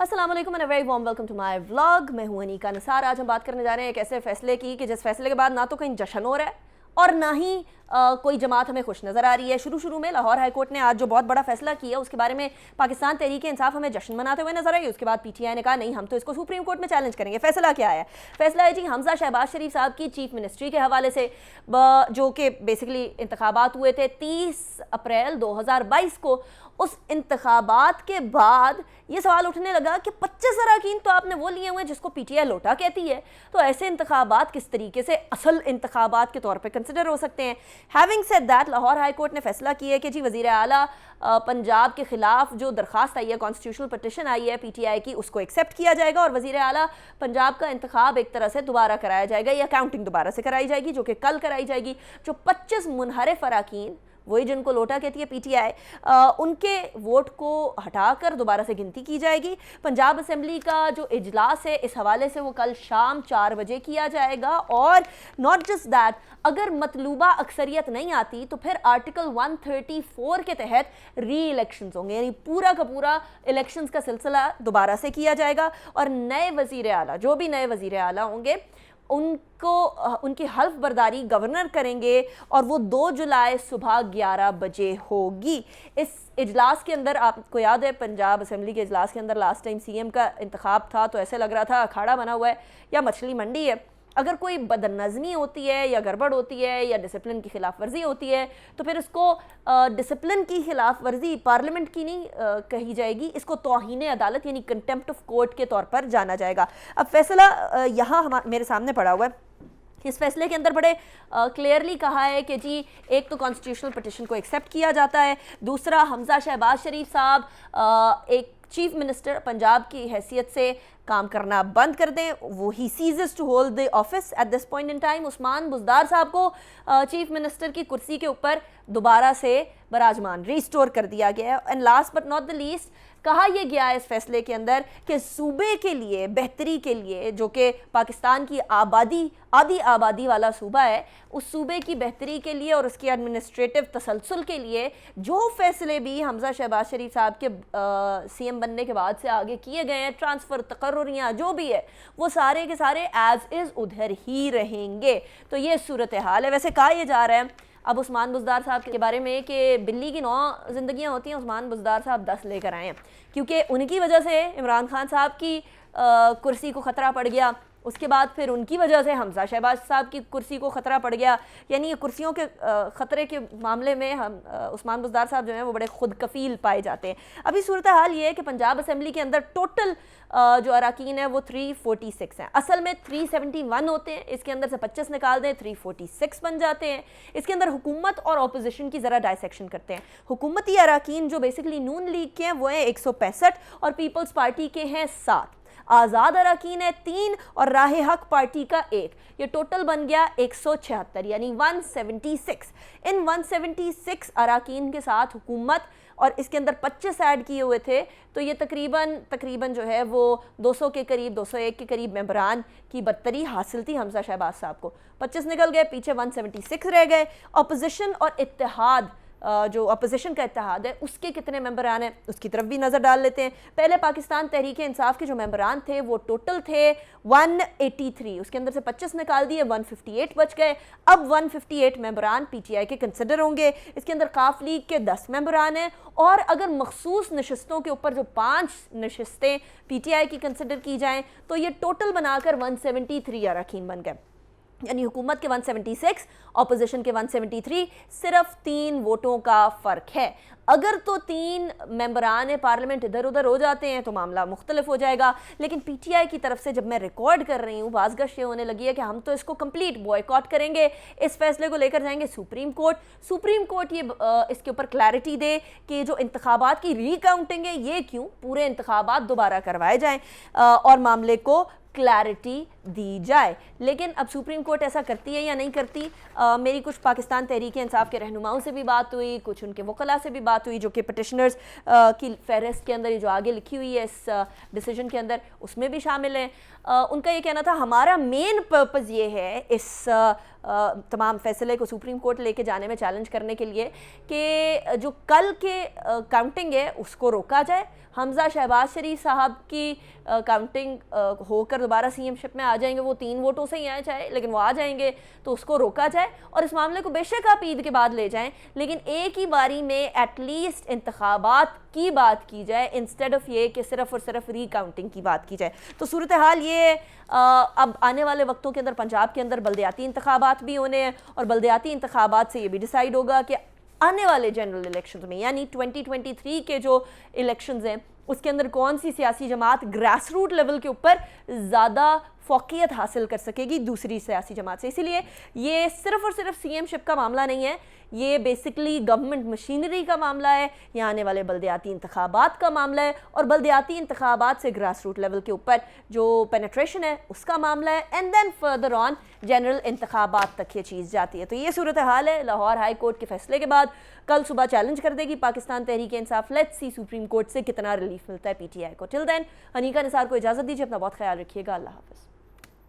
अस्सलाम वालेकुम and a very warm welcome to my vlog. मैं हूं अनीका निसार। आज हम बात करने जा रहे हैं एक ऐसे फैसले की कि जिस फैसले के बाद ना तो कहीं जश्न हो रहा है और ना ही कोई जमात हमें खुश नज़र आ रही है। शुरू में लाहौर हाई कोर्ट ने आज जो बहुत बड़ा फैसला किया उसके बारे में पाकिस्तान तहरीक इंसाफ हमें जश्न मनाते हुए नजर आई। उसके बाद पीटीआई ने कहा नहीं, हम तो इसको सुप्रीम कोर्ट में चैलेंज करेंगे। फैसला क्या है? फैसला है जी हमजा शहबाज शरीफ साहब की चीफ मिनिस्ट्री के हवाले से, जो कि बेसिकली इंतखाबात हुए थे 30 अप्रैल 2022 को। उस इंतखाबात के बाद ये सवाल उठने लगा कि 25 अरकान तो आपने वो लिए हुए हैं जिसको पीटीआई लोटा कहती है, तो ऐसे इंतखाबात किस तरीके से असल इंतखाबात के तौर पे कंसिडर हो सकते हैं। Having said that, Lahore high court ने फैसला किया है कि जी वज़ीर आला पंजाब के खिलाफ जो दरखास्त आई है, कॉन्स्टिट्यूशनल पटिशन आई है पीटीआई की, उसको एक्सेप्ट किया जाएगा और वज़ीर आला पंजाब का इंतखाब एक तरह से दोबारा कराया जाएगा या काउंटिंग दोबारा से कराई जाएगी, जो कि कल कराई जाएगी। जो 25 मुनहरिफ अरकान, वही जिनको लोटा कहती है पीटीआई, उनके वोट को हटाकर दोबारा से गिनती की जाएगी। पंजाब असेंबली का जो इजलास है इस हवाले से वो कल शाम 4 बजे किया जाएगा। और नॉट जस्ट दैट, अगर मतलूबा अक्सरियत नहीं आती तो फिर आर्टिकल 134 के तहत री इलेक्शंस होंगे, यानी पूरा का पूरा इलेक्शंस का सिलसिला दोबारा से किया जाएगा। और नए वज़ीर आला, जो भी नए वज़ीर आला होंगे, उनको उनकी हल्फ बर्दारी गवर्नर करेंगे और वो 2 जुलाई सुबह 11 बजे होगी। इस इजलास के अंदर, आपको याद है पंजाब असेंबली के इजलास के अंदर लास्ट टाइम सीएम का इंतखाब था तो ऐसे लग रहा था अखाड़ा बना हुआ है या मछली मंडी है। अगर कोई बदनज़मी होती है या गड़बड़ होती है या डिसिप्लिन की खिलाफ वर्जी होती है तो फिर इसको डिसिप्लिन की खिलाफ वर्जी पार्लियामेंट की नहीं कही जाएगी, इसको तौहीन अदालत यानी कंटेम्प्ट ऑफ कोर्ट के तौर पर जाना जाएगा। अब फैसला यहाँ मेरे सामने पड़ा हुआ है। इस फैसले के अंदर बड़े क्लियरली कहा है कि जी एक तो कॉन्स्टिट्यूशनल पटिशन को एक्सेप्ट किया जाता है, दूसरा हमजा शहबाज शरीफ साहब एक चीफ मिनिस्टर पंजाब की हैसियत से काम करना बंद कर दें, वो ही ceases to hold the office at this point in time. Usman Buzdar साहब को चीफ मिनिस्टर की कुर्सी के ऊपर दोबारा से बराजमान रिस्टोर कर दिया गया है। And last but not the least, कहा यह गया है इस फैसले के अंदर कि सूबे के लिए बेहतरी के लिए, जो कि पाकिस्तान की आधी आबादी वाला सूबा है, उस सूबे की बेहतरी के लिए और उसकी एडमिनिस्ट्रेटिव तसलसल के लिए जो फैसले भी हमजा शहबाज शरीफ साहब के सीएम बनने के बाद से आगे किए गए हैं, ट्रांसफ़र तकर्रुरियाँ जो भी है, वो सारे के सारे एज इज़ उधर ही रहेंगे। तो ये सूरत हाल है। वैसे कहा यह जा रहा है अब उस्मान बुज़दार साहब के बारे में कि बिल्ली की 9 ज़िंदगियाँ होती हैं, उस्मान बुज़दार साहब 10 लेकर आए हैं, क्योंकि उनकी वजह से इमरान खान साहब की कुर्सी को ख़तरा पड़ गया, उसके बाद फिर उनकी वजह से हमजा शहबाज साहब की कुर्सी को ख़तरा पड़ गया। यानी कुर्सियों के ख़तरे के मामले में हम उस्मान बुज़दार साहब जो हैं वो बड़े खुद कफ़ील पाए जाते हैं। अभी सूरत हाल ये है कि पंजाब असेंबली के अंदर टोटल जो अरकान है वो 346 हैं। असल में 371 होते हैं, इसके अंदर से 25 निकाल दें 346 बन जाते हैं। इसके अंदर हुकूमत और अपोजिशन की ज़रा डायसेक्शन करते हैं। हुकूमती अरकान जो बेसिकली नून लीग के हैं वो हैं 165 और पीपल्स पार्टी के हैं 7। आज़ाद अरकान है 3 और राह हक पार्टी का 1। ये टोटल बन गया 176 यानी 176। इन 176 अरकान के साथ हुकूमत और इसके अंदर 25 ऐड किए हुए थे, तो ये तकरीबन जो है वो 200 के करीब, 201 के करीब मेंबरान की बर्तरी हासिल थी हमजा शहबाज साहब को। 25 निकल गए, पीछे 176 रह गए। अपोजिशन और इत्तेहाद, जो अपोजिशन का इत्तेहाद है उसके कितने मेंबरान हैं उसकी तरफ भी नज़र डाल लेते हैं। पहले पाकिस्तान तहरीक इंसाफ के जो मेंबरान थे वो टोटल थे 183, उसके अंदर से 25 निकाल दिए, 158 बच गए। अब 158 मेंबरान पीटीआई के कंसिडर होंगे। इसके अंदर काफ लीग के 10 मेंबरान हैं और अगर मखसूस नशस्तों के ऊपर जो 5 नशस्तें पीटीआई की कंसिडर की जाएँ तो ये टोटल बनाकर 173 अरकान बन गए। यानी हुकूमत के 176, अपोजिशन के 173, सिर्फ 3 वोटों का फ़र्क है। अगर तो 3 मेंबरान पार्लियामेंट इधर उधर हो जाते हैं तो मामला मुख्तलिफ हो जाएगा। लेकिन पीटीआई की तरफ से जब मैं रिकॉर्ड कर रही हूँ, बाज़गश ये होने लगी है कि हम तो इसको कंप्लीट बॉयकॉट करेंगे, इस फैसले को लेकर जाएंगे सुप्रीम कोर्ट। सुप्रीम कोर्ट ये इसके ऊपर क्लैरिटी दे कि जो इंतखाबात की रीकाउंटिंग है ये क्यों, पूरे इंतखाबात दोबारा करवाए जाएँ और मामले को क्लैरिटी दी जाए। लेकिन अब सुप्रीम कोर्ट ऐसा करती है या नहीं करती, मेरी कुछ पाकिस्तान तहरीक इंसाफ के रहनुमाओं से भी बात हुई, कुछ उनके वकला से भी बात हुई जो कि पटिशनर्स की फहरिस्त के अंदर जो आगे लिखी हुई है इस डिसीजन के अंदर उसमें भी शामिल हैं। उनका ये कहना था हमारा मेन पर्पज़ ये है इस تمام فیصلے کو سپریم کورٹ لے کے جانے میں چیلنج کرنے کے لیے کہ جو کل کے کاؤنٹنگ ہے اس کو روکا جائے. حمزہ شہباز شریف صاحب کی کاؤنٹنگ ہو کر دوبارہ سی ایم شپ میں آ جائیں گے, وہ 3 ووٹوں سے ہی آئے چاہے, لیکن وہ آ جائیں گے تو اس کو روکا جائے اور اس معاملے کو بے شک آپ عید کے بعد لے جائیں, لیکن ایک ہی باری میں ایٹ لیسٹ انتخابات کی بات کی جائے انسٹیڈ آف یہ کہ صرف اور صرف ری کاؤنٹنگ کی بات کی جائے. تو صورتحال یہ اب آنے والے وقتوں کے اندر پنجاب کے اندر بلدیاتی انتخابات بھی ہونے ہیں, اور بلدیاتی انتخابات سے یہ بھی ڈیسائیڈ ہوگا کہ آنے والے جنرل الیکشنز میں یعنی 2023 کے جو الیکشنز ہیں اس کے اندر کون سی سیاسی جماعت گراس روٹ لیول کے اوپر زیادہ فوقیت حاصل کر سکے گی دوسری سیاسی جماعت سے. اسی لیے یہ صرف اور صرف سی ایم شپ کا معاملہ نہیں ہے, یہ بیسکلی گورنمنٹ مشینری کا معاملہ ہے, یہ آنے والے بلدیاتی انتخابات کا معاملہ ہے, اور بلدیاتی انتخابات سے گراس روٹ لیول کے اوپر جو پینیٹریشن ہے اس کا معاملہ ہے, and then further on general انتخابات تک یہ چیز جاتی ہے. تو یہ صورتحال ہے. لاہور ہائی کورٹ کے فیصلے کے بعد کل صبح چیلنج کر دے گی Pakistan Tehreek Insaf. Let's see supreme court سے کتنا ریلیف ملتا ہے پی ٹی آئی کو. ٹل دین انیکا نثار کو اجازت دیجیے, اپنا بہت خیال رکھیے گا. اللہ حافظ.